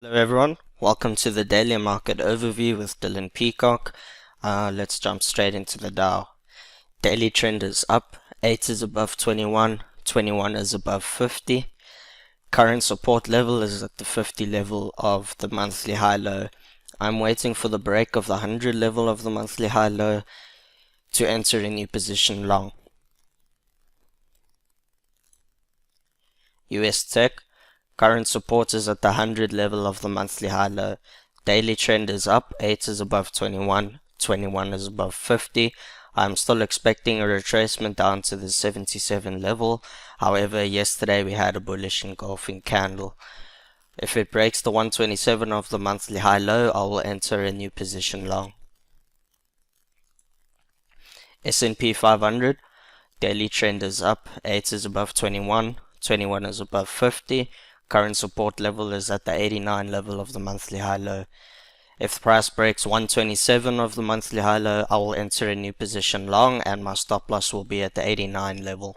Hello everyone, welcome to the daily market overview with Dylan Peacock. Let's jump straight into the Dow. Daily trend is up, 8 is above 21, 21 is above 50. Current support level is at the 50 level of the monthly high low. I'm waiting for the break of the 100 level of the monthly high low to enter a new position long. US Tech. Current support is at the 100 level of the monthly high low. Daily trend is up, 8 is above 21, 21 is above 50. I'm still expecting a retracement down to the 77 level. However, yesterday we had a bullish engulfing candle. If it breaks the 127 of the monthly high low, I will enter a new position long. S&P 500. Daily trend is up, 8 is above 21, 21 is above 50. Current support level is at the 89 level of the monthly high low. If the price breaks 127 of the monthly high low, I will enter a new position long and my stop loss will be at the 89 level.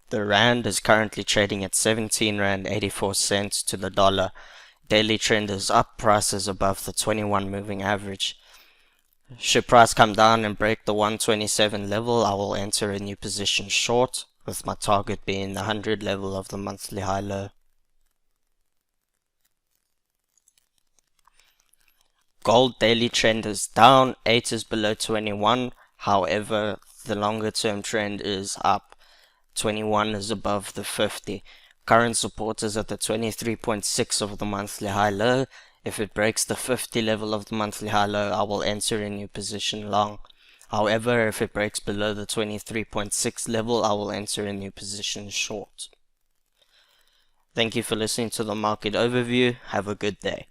The Rand is currently trading at 17 Rand 84 cents to the dollar. Daily trend is up, price is above the 21 moving average. Should price come down and break the 127 level, I will enter a new position short, with my target being the 100 level of the monthly high low. Gold daily trend is down, 8 is below 21, however the longer term trend is up, 21 is above the 50. Current support is at the 23.6 of the monthly high low. If it breaks the 50 level of the monthly high low, I will enter a new position long. However, if it breaks below the 23.6 level, I will enter a new position short. Thank you for listening to the market overview. Have a good day.